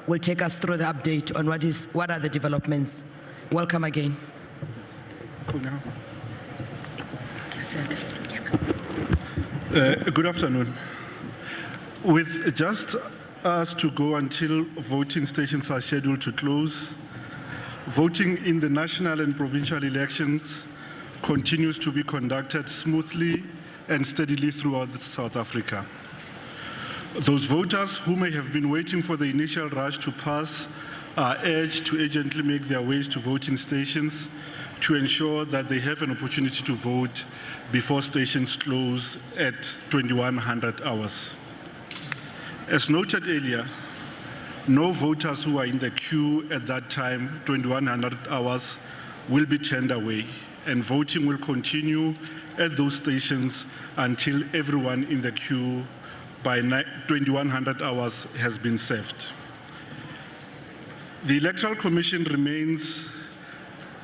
will take us through the update on what are the developments. Welcome again. For now. Good afternoon. With just us to go until voting stations are scheduled to close, voting in the national and provincial elections continues to be conducted smoothly and steadily throughout South Africa. Those voters who may have been waiting for the initial rush to pass are urged to urgently make their ways to voting stations to ensure that they have an opportunity to vote before stations close at 2100 hours. As noted earlier, no voters who are in the queue at that time, 2100 hours, will be turned away, and voting will continue at those stations until everyone in the queue by 2100 hours has been served. The Electoral Commission remains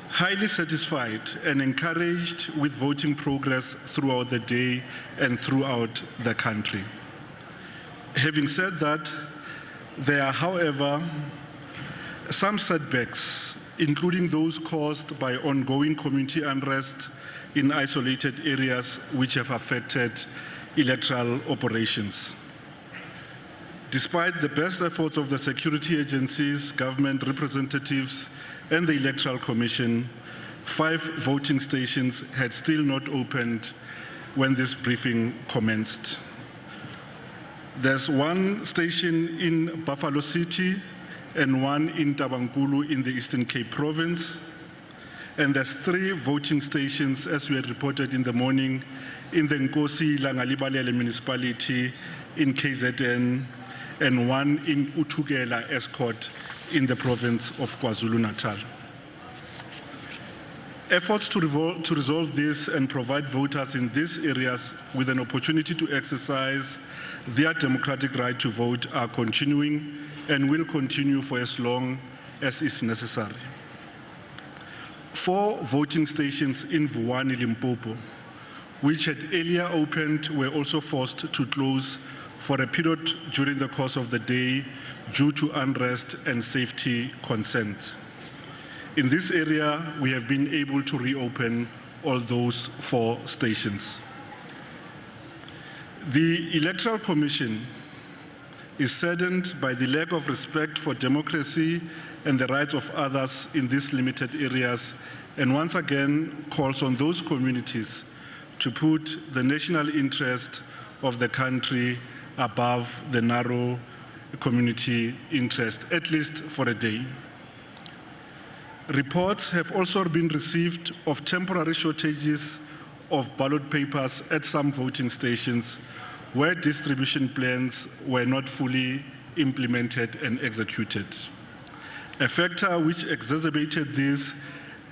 highly satisfied and encouraged with voting progress throughout the day and throughout the country. Having said that, there are, however, some setbacks, including those caused by ongoing community unrest in isolated areas which have affected electoral operations. Despite the best efforts of the security agencies, government representatives, and the Electoral Commission, 5 voting stations had still not opened when this briefing commenced. There's 1 station in Buffalo City and 1 in Tabankulu in the Eastern Cape Province. And there's 3 voting stations, as we had reported in the morning, in the Nkosi Langalibalele municipality in KZN, and 1 in Uthugela Escort in the province of KwaZulu-Natal. Efforts to resolve this and provide voters in these areas with an opportunity to exercise their democratic right to vote are continuing and will continue for as long as is necessary. 4 voting stations in VUWANI, Limpopo, which had earlier opened, were also forced to close for a period during the course of the day due to unrest and safety concerns. In this area, we have been able to reopen all those 4 stations. The Electoral Commission is saddened by the lack of respect for democracy and the rights of others in these limited areas, and once again calls on those communities to put the national interest of the country above the narrow community interest, at least for a day. Reports have also been received of temporary shortages of ballot papers at some voting stations where distribution plans were not fully implemented and executed. A factor which exacerbated this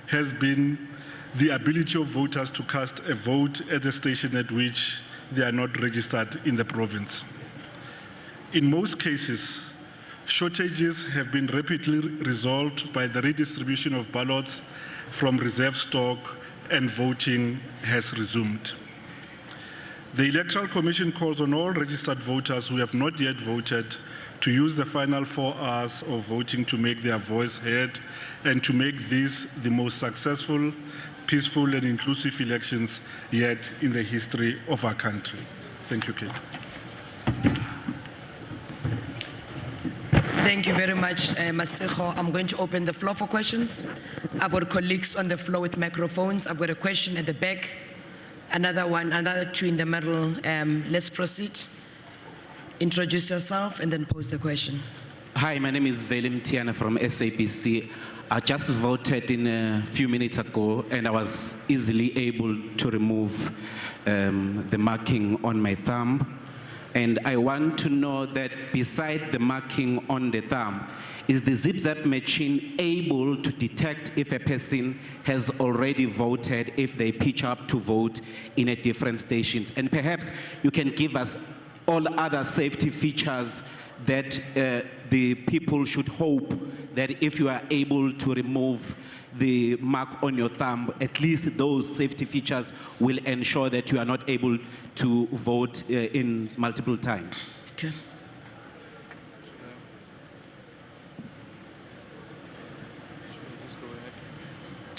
has been the ability of voters to cast a vote at the station at which they are not registered in the province. In most cases, shortages have been rapidly resolved by the redistribution of ballots from reserve stock, and voting has resumed. The Electoral Commission calls on all registered voters who have not yet voted to use the final 4 hours of voting to make their voice heard and to make this the most successful, peaceful, and inclusive elections yet in the history of our country. Thank you, Kate. Thank you very much, Masego. I'm going to open the floor for questions. I've got colleagues on the floor with microphones. I've got a question at the back, another 2 in the middle. Let's proceed. Introduce yourself and then pose the question. Hi, my name is Velim Tiana from SABC. I just voted in a few minutes ago, and I was easily able to remove the marking on my thumb. And I want to know that beside the marking on the thumb, is the zip-zap machine able to detect if a person has already voted, if they pitch up to vote in a different stations? And perhaps you can give us all other safety features that the people should hope that if you are able to remove the mark on your thumb, at least those safety features will ensure that you are not able to vote in multiple times. Okay.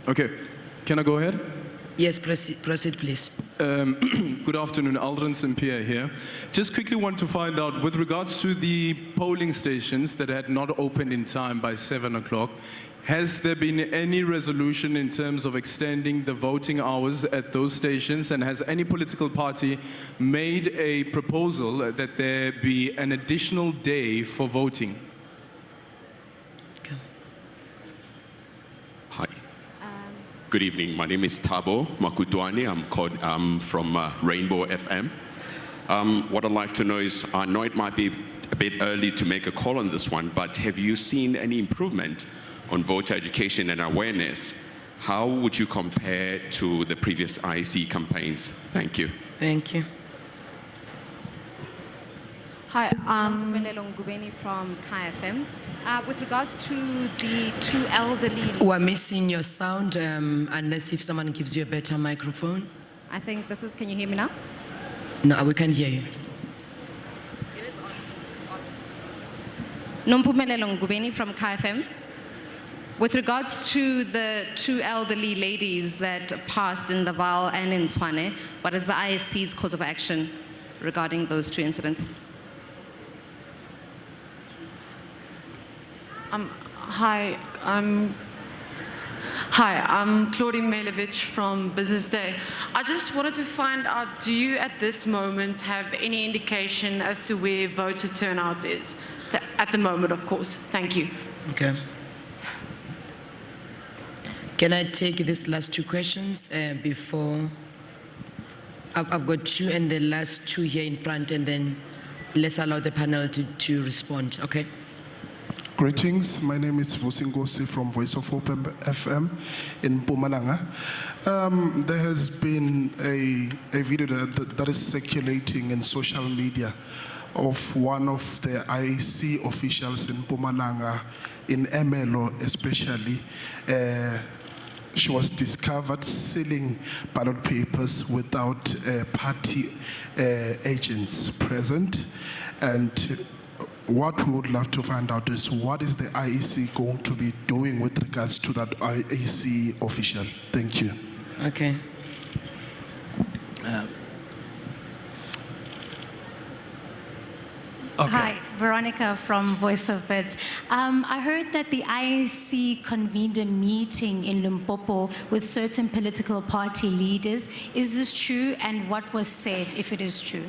Okay, can I go ahead? Yes, proceed please. Good afternoon, Aldrin St-Pierre here. Just quickly want to find out, with regards to the polling stations that had not opened in time by 7 o'clock, has there been any resolution in terms of extending the voting hours at those stations, and has any political party made a proposal that there be an additional day for voting? Hi. Good evening. My name is Thabo Makutwani. I'm from Rainbow FM. What I'd like to know is, I know it might be a bit early to make a call on this one, but have you seen any improvement on voter education and awareness? How would you compare to the previous IEC campaigns? Thank you. Thank you. Hi, VUWANI from KFM. With regards to the two elderly, We're missing your sound unless if someone gives you a better microphone. I think this is, can you hear me now? No, we can't hear you. It is on. Nompumelelo Ngubeni from KFM. With regards to the two elderly ladies that passed in the Val and in Tshwane, what is the IEC's course of action regarding those two incidents? Hi, I'm Claudine Melevich from Business Day. I just wanted to find out, do you at this moment have any indication as to where voter turnout is? At the moment, of course. Thank you. Okay. Can I take these last two questions before? I've got two and the last two here in front, and then let's allow the panel to respond, okay? Greetings, my name is Vusingosi from Voice of Hope FM in Mpumalanga. There has been a video that is circulating in social media of one of the IEC officials in Mpumalanga, in Emelo especially. She was discovered selling ballot papers without party agents present. And what we would love to find out is, what is the IEC going to be doing with regards to that IEC official? Thank you. Okay. Hi, Veronica from Voice of Vets. I heard that the IEC convened a meeting in Limpopo with certain political party leaders. Is this true, and what was said, if it is true?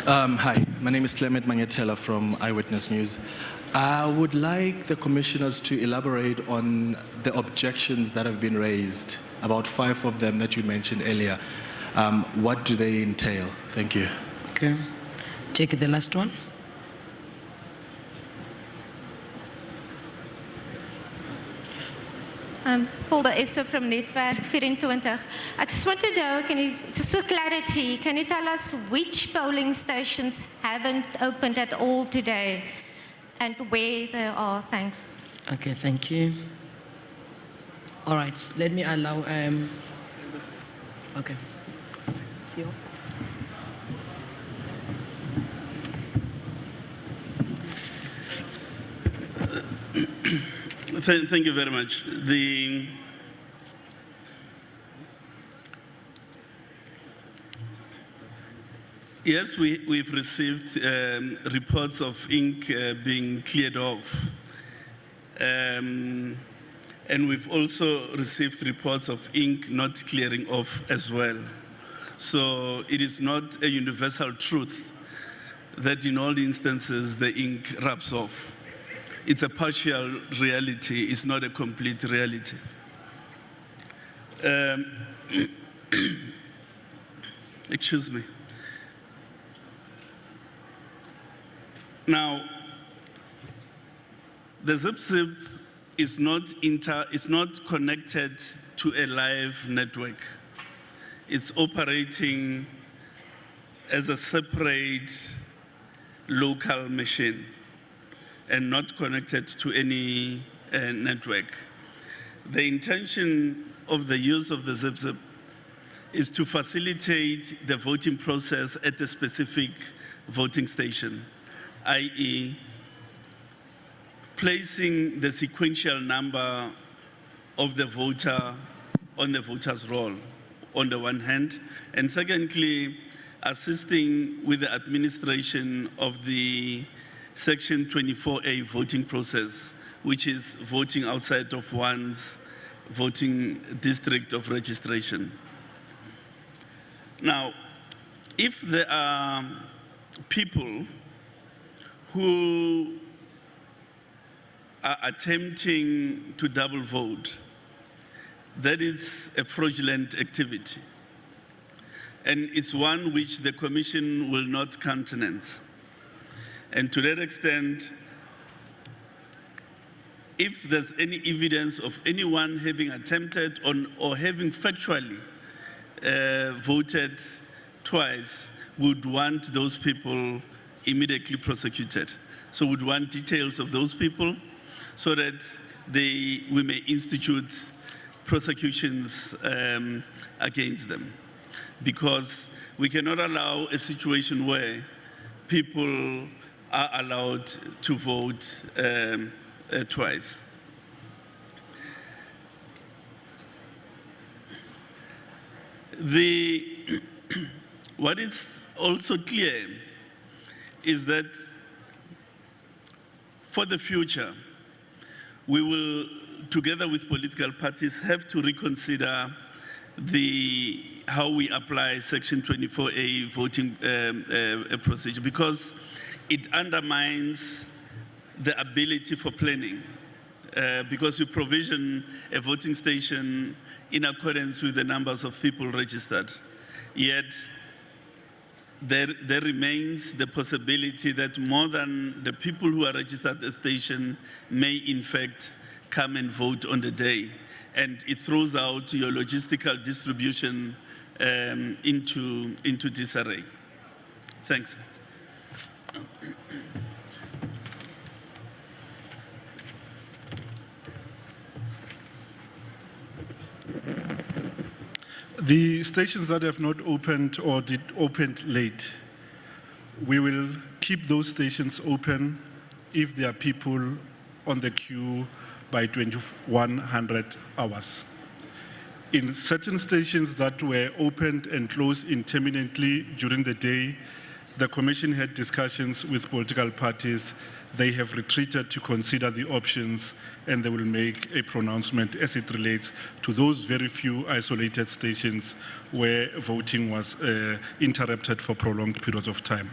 Hi, my name is Clement Mangetela from Eyewitness News. I would like the commissioners to elaborate on the objections that have been raised, about 5 of them that you mentioned earlier. What do they entail? Thank you. Okay. Take the last one. Hilda Esser from Netwerk 24. I just want to know, just for clarity, can you tell us which polling stations haven't opened at all today and where they are? Thanks. Okay, thank you. All right, let me allow, okay. See you. Thank you very much. Yes, we've received reports of ink being cleared off. And we've also received reports of ink not clearing off as well. So it is not a universal truth that in all instances the ink rubs off. It's a partial reality, it's not a complete reality. Excuse me. Now, the zip is not connected to a live network. It's operating as a separate local machine and not connected to any network. The intention of the use of the zip is to facilitate the voting process at a specific voting station, i.e. placing the sequential number of the voter on the voter's roll on the one hand, and secondly, assisting with the administration of the Section 24A voting process, which is voting outside of one's voting district of registration. Now, if there are people who are attempting to double vote, that is a fraudulent activity. And it's one which the Commission will not countenance. And to that extent, if there's any evidence of anyone having attempted or having factually voted twice, would want those people immediately prosecuted. So we'd want details of those people so that we may institute prosecutions against them. Because we cannot allow a situation where people are allowed to vote twice. What is also clear is that for the future, we will, together with political parties, have to reconsider how we apply Section 24A voting procedure, because it undermines the ability for planning, because we provision a voting station in accordance with the numbers of people registered. Yet, there remains the possibility that more than the people who are registered at the station may in fact come and vote on the day. And it throws out your logistical distribution into disarray. Thanks. The stations that have not opened or did open late, we will keep those stations open if there are people on the queue by 2100 hours. In certain stations that were opened and closed intermittently during the day, the Commission had discussions with political parties. They have retreated to consider the options, and they will make a pronouncement as it relates to those very few isolated stations where voting was interrupted for prolonged periods of time.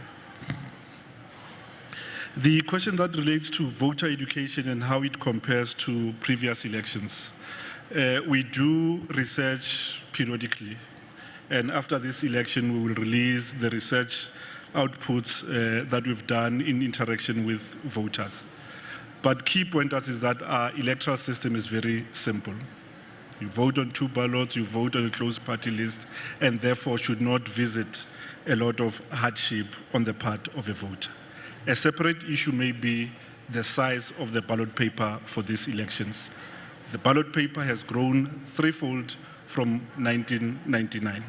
The question that relates to voter education and how it compares to previous elections. We do research periodically, and after this election, we will release the research outputs that we've done in interaction with voters. But key pointers is that our electoral system is very simple. You vote on 2 ballots, you vote on a closed party list, and therefore should not visit a lot of hardship on the part of a voter. A separate issue may be the size of the ballot paper for these elections. The ballot paper has grown threefold from 1999.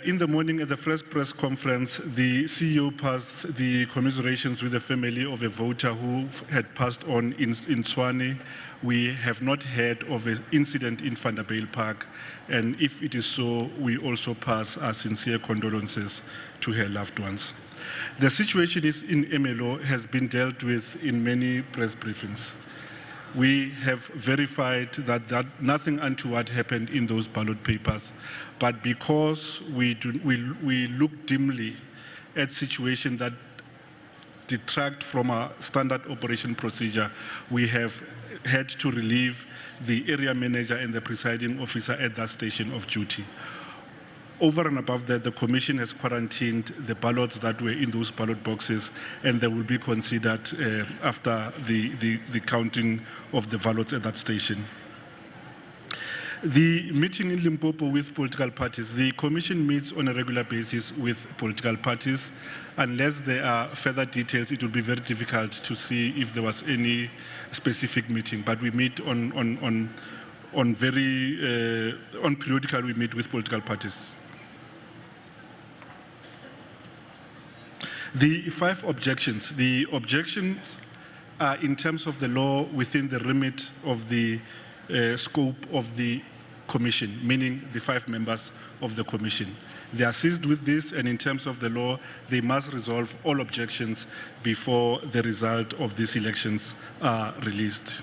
In the morning at the first press conference, the CEO passed the commiserations with the family of a voter who had passed on in Tshwane. We have not heard of an incident in Vanderbijl Park, and if it is so, we also pass our sincere condolences to her loved ones. The situation in Emelo has been dealt with in many press briefings. We have verified that nothing untoward happened in those ballot papers, but because we look dimly at situations that detract from our standard operation procedure, we have had to relieve the area manager and the presiding officer at that station of duty. Over and above that, the Commission has quarantined the ballots that were in those ballot boxes, and they will be considered after the counting of the ballots at that station. The meeting in Limpopo with political parties. The Commission meets on a regular basis with political parties. Unless there are further details, it will be very difficult to see if there was any specific meeting. But we meet on periodical, we meet with political parties. The 5 objections. The objections are in terms of the law within the remit of the scope of the commission, meaning the 5 members of the commission. They are seized with this, and in terms of the law, they must resolve all objections before the result of these elections are released.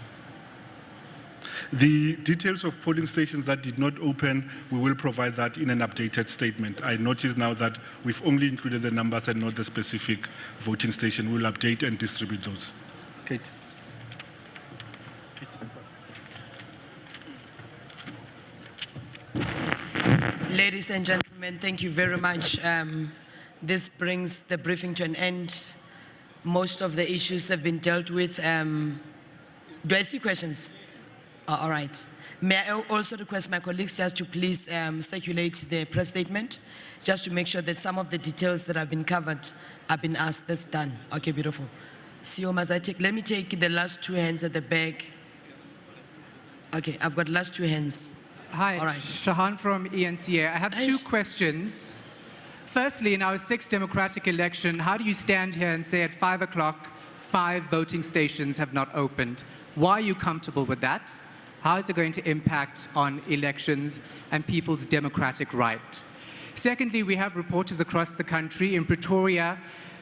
The details of polling stations that did not open, we will provide that in an updated statement. I notice now that we've only included the numbers and not the specific voting station. We'll update and distribute those. Kate. Ladies and gentlemen, thank you very much. This brings the briefing to an end. Most of the issues have been dealt with. Do I see questions? Oh, all right. May I also request my colleagues just to please circulate the press statement, just to make sure that some of the details that have been covered have been asked. That's done. Okay, beautiful. CEO Mazatek, let me take the last 2 hands at the back. Okay, I've got last 2 hands. Hi, All right. Shahan from ENCA. I have 2 questions. Firstly, in our 6th democratic election, how do you stand here and say at 5 o'clock, 5 voting stations have not opened? Why are you comfortable with that? How is it going to impact on elections and people's democratic right? Secondly, we have reporters across the country. In Pretoria,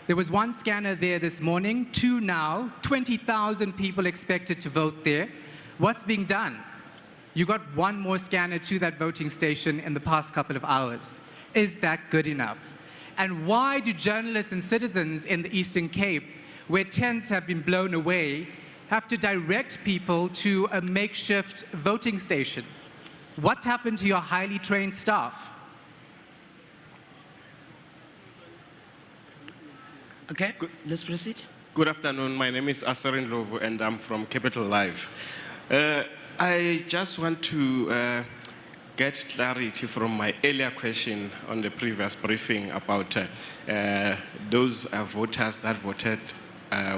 there was 1 scanner there this morning, 2 now, 20,000 people expected to vote there. What's being done? You got 1 more scanner to that voting station in the past couple of hours. Is that good enough? And why do journalists and citizens in the Eastern Cape, where tents have been blown away, have to direct people to a makeshift voting station? What's happened to your highly trained staff? Okay, let's proceed. Good afternoon. My name is Asarin Lovo, and I'm from Capital Live. I just want to get clarity from my earlier question on the previous briefing about those voters that voted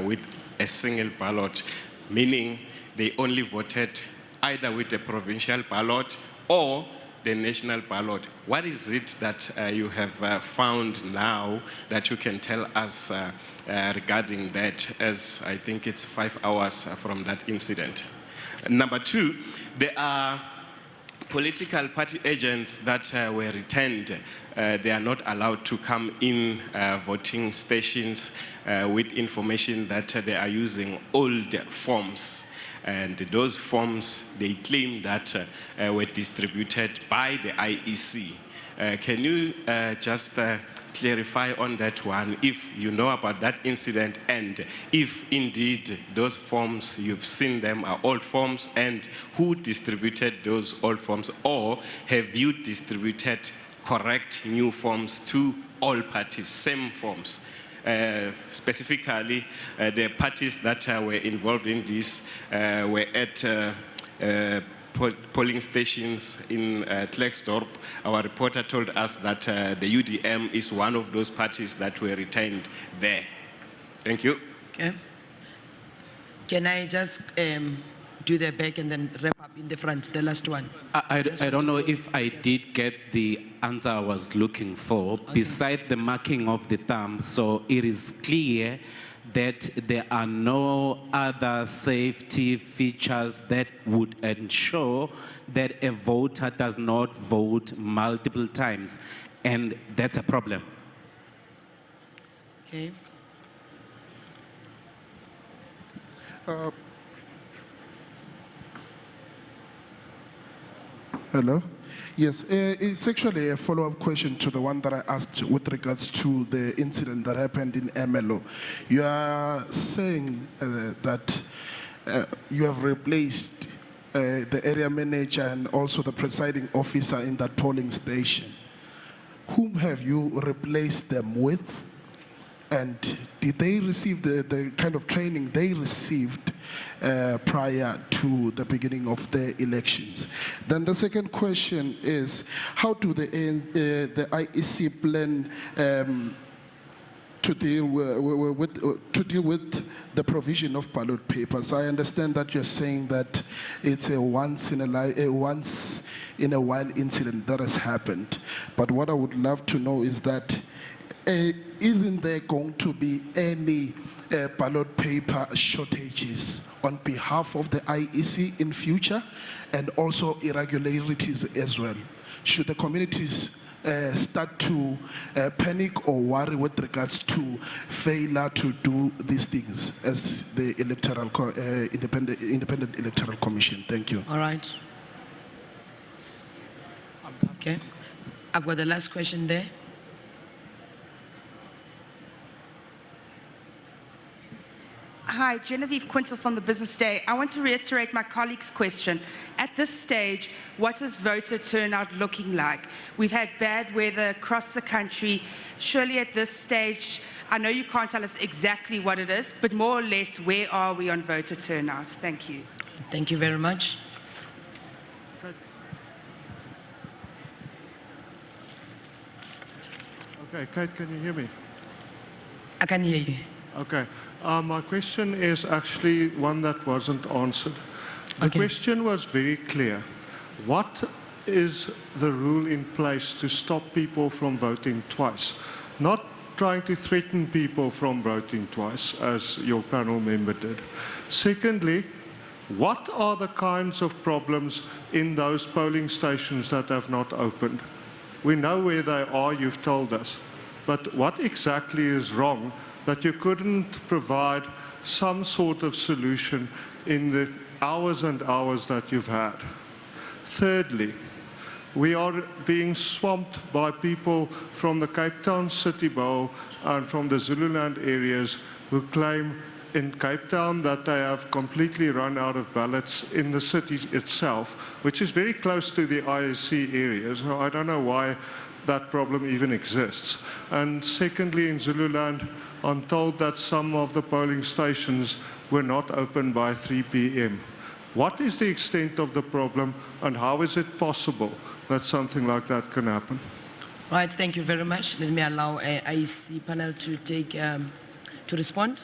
with a single ballot, meaning they only voted either with the provincial ballot or the national ballot. What is it that you have found now that you can tell us regarding that, as I think it's 5 hours from that incident? Number 2, there are political party agents that were retained. They are not allowed to come in voting stations with information that they are using old forms. And those forms, they claim that were distributed by the IEC. Can you just clarify on that one, if you know about that incident, and if indeed those forms, you've seen them are old forms, and who distributed those old forms, or have you distributed correct new forms to all parties, same forms? Specifically, the parties that were involved in this were at polling stations in Klerksdorp. Our reporter told us that the UDM is one of those parties that were retained there. Thank you. Okay. Can I just do the back and then wrap up in the front, the last one? I don't know if I did get the answer I was looking for. Okay. Beside the marking of the thumb, so it is clear that there are no other safety features that would ensure that a voter does not vote multiple times, and that's a problem. Okay. Hello? Yes, it's actually a follow-up question to the one that I asked with regards to the incident that happened in MLO. You are saying that you have replaced the area manager and also the presiding officer in that polling station. Whom have you replaced them with? And did they receive the kind of training they received prior to the beginning of the elections? Then the second question is, how do the IEC plan to deal with the provision of ballot papers? I understand that you're saying that it's a once in a while incident that has happened. But what I would love to know is that isn't there going to be any ballot paper shortages on behalf of the IEC in future, and also irregularities as well? Should the communities start to panic or worry with regards to failure to do these things as the independent electoral commission? Thank you. All right. Okay. I've got the last question there. Hi, Genevieve Quintal from the Business Day. I want to reiterate my colleague's question. At this stage, what is voter turnout looking like? We've had bad weather across the country. Surely at this stage, I know you can't tell us exactly what it is, but more or less, where are we on voter turnout? Thank you. Thank you very much. Okay, Kate, can you hear me? I can hear you. Okay. My question is actually one that wasn't answered. The question was very clear. What is the rule in place to stop people from voting twice? Not trying to threaten people from voting twice, as your panel member did. Secondly, what are the kinds of problems in those polling stations that have not opened? We know where they are, you've told us. But what exactly is wrong that you couldn't provide some sort of solution in the hours and hours that you've had? Thirdly, we are being swamped by people from the Cape Town City Bowl and from the Zululand areas who claim in Cape Town that they have completely run out of ballots in the city itself, which is very close to the IEC areas. So I don't know why that problem even exists. And secondly, in Zululand, I'm told that some of the polling stations were not open by 3 p.m. What is the extent of the problem, and how is it possible that something like that can happen? Right, thank you very much. Let me allow IEC panel to take to respond.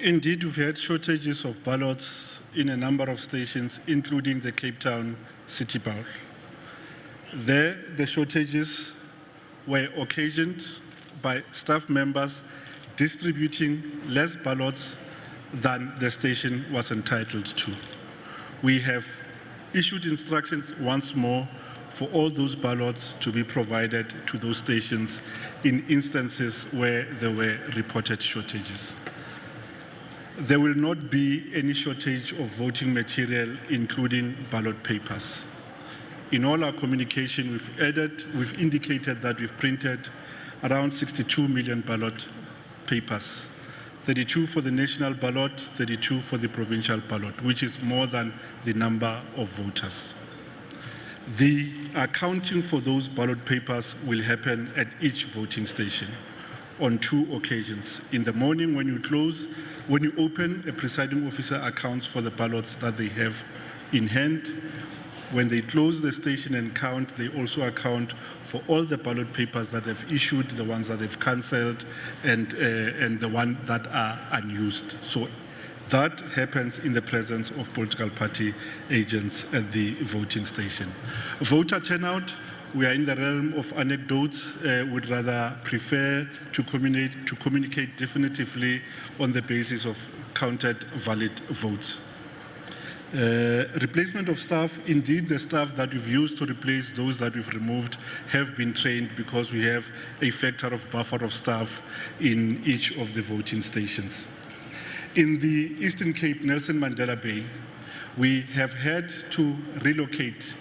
Indeed, we've had shortages of ballots in a number of stations, including the Cape Town City Bowl. There, the shortages were occasioned by staff members distributing less ballots than the station was entitled to. We have issued instructions once more for all those ballots to be provided to those stations in instances where there were reported shortages. There will not be any shortage of voting material, including ballot papers. In all our communication, we've indicated that we've printed around 62 million ballot papers, 32 for the national ballot, 32 for the provincial ballot, which is more than the number of voters. The accounting for those ballot papers will happen at each voting station on 2 occasions. In the morning when you open, a presiding officer accounts for the ballots that they have in hand. When they close the station and count, they also account for all the ballot papers that they've issued, the ones that they've cancelled, and the ones that are unused. So that happens in the presence of political party agents at the voting station. Voter turnout, we are in the realm of anecdotes. Would rather prefer to communicate definitively on the basis of counted valid votes. Replacement of staff, indeed the staff that we've used to replace those that we've removed have been trained because we have a factor of buffer of staff in each of the voting stations. In the Eastern Cape, Nelson Mandela Bay, we have had to relocate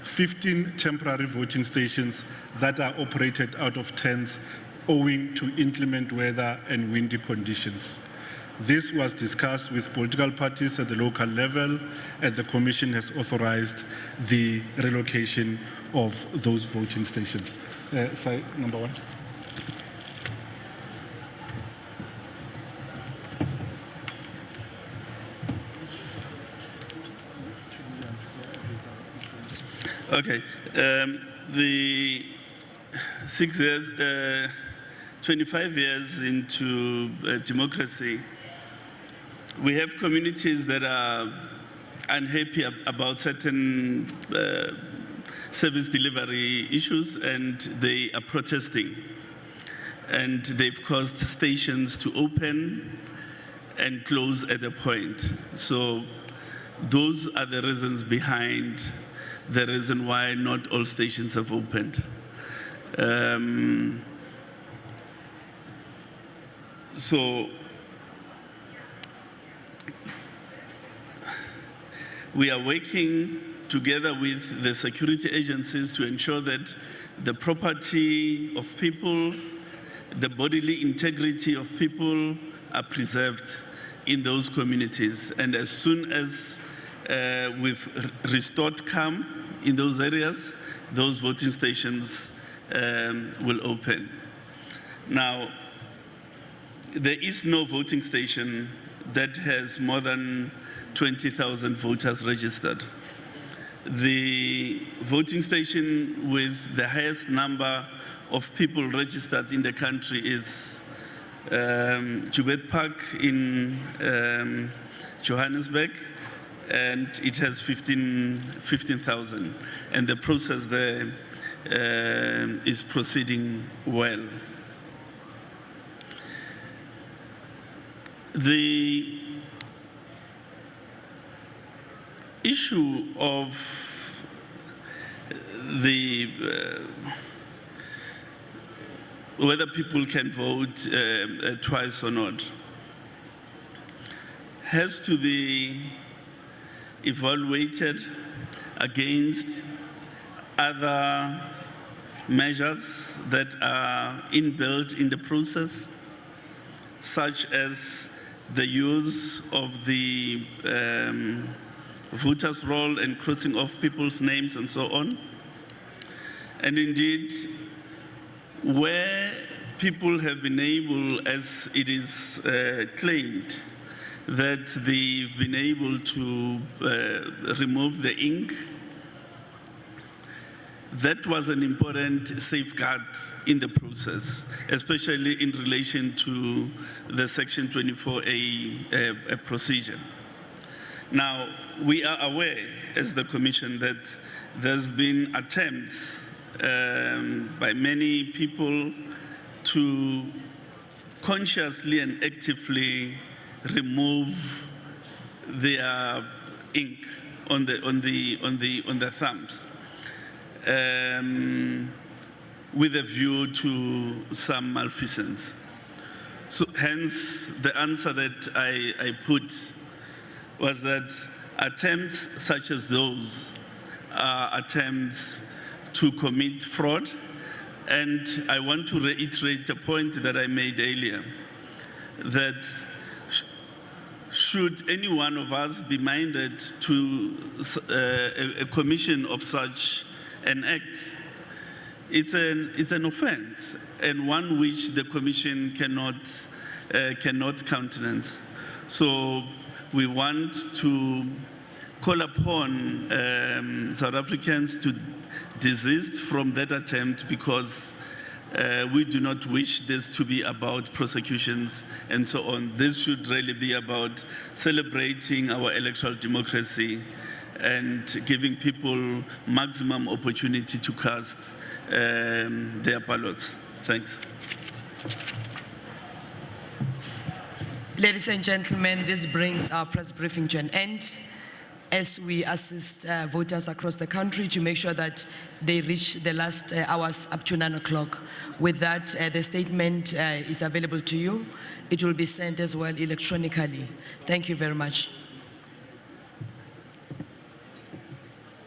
15 temporary voting stations that are operated out of tents owing to inclement weather and windy conditions. This was discussed with political parties at the local level, and the Commission has authorized the relocation of those voting stations. Slide number 1. Okay. The 6 years, 25 years into democracy, we have communities that are unhappy about certain service delivery issues, and they are protesting. And they've caused stations to open and close at a point. So those are the reasons behind the reason why not all stations have opened. So we are working together with the security agencies to ensure that the property of people, the bodily integrity of people are preserved in those communities. And as soon as we've restored calm in those areas, those voting stations will open. Now, there is no voting station that has more than 20,000 voters registered. The voting station with the highest number of people registered in the country is Joburg Park in Johannesburg, and it has 15,000. And the process there is proceeding well. The issue of the whether people can vote twice or not has to be evaluated against other measures that are inbuilt in the process, such as the use of the voters' roll and crossing off people's names and so on. And indeed, where people have been able, as it is claimed, that they've been able to remove the ink, that was an important safeguard in the process, especially in relation to the Section 24A procedure. Now, we are aware as the Commission that there's been attempts by many people to consciously and actively remove their ink on the thumbs, with a view to some malfeasance. So hence the answer that I put was that attempts such as those are attempts to commit fraud. And I want to reiterate a point that I made earlier, that should any one of us be minded to a commission of such an act, it's an offense, and one which the Commission cannot countenance. So we want to call upon South Africans to desist from that attempt, because we do not wish this to be about prosecutions and so on. This should really be about celebrating our electoral democracy and giving people maximum opportunity to cast their ballots. Thanks. Ladies and gentlemen, this brings our press briefing to an end, as we assist voters across the country to make sure that they reach the last hours up to 9 o'clock. With that, the statement is available to you. It will be sent as well electronically. Thank you very much.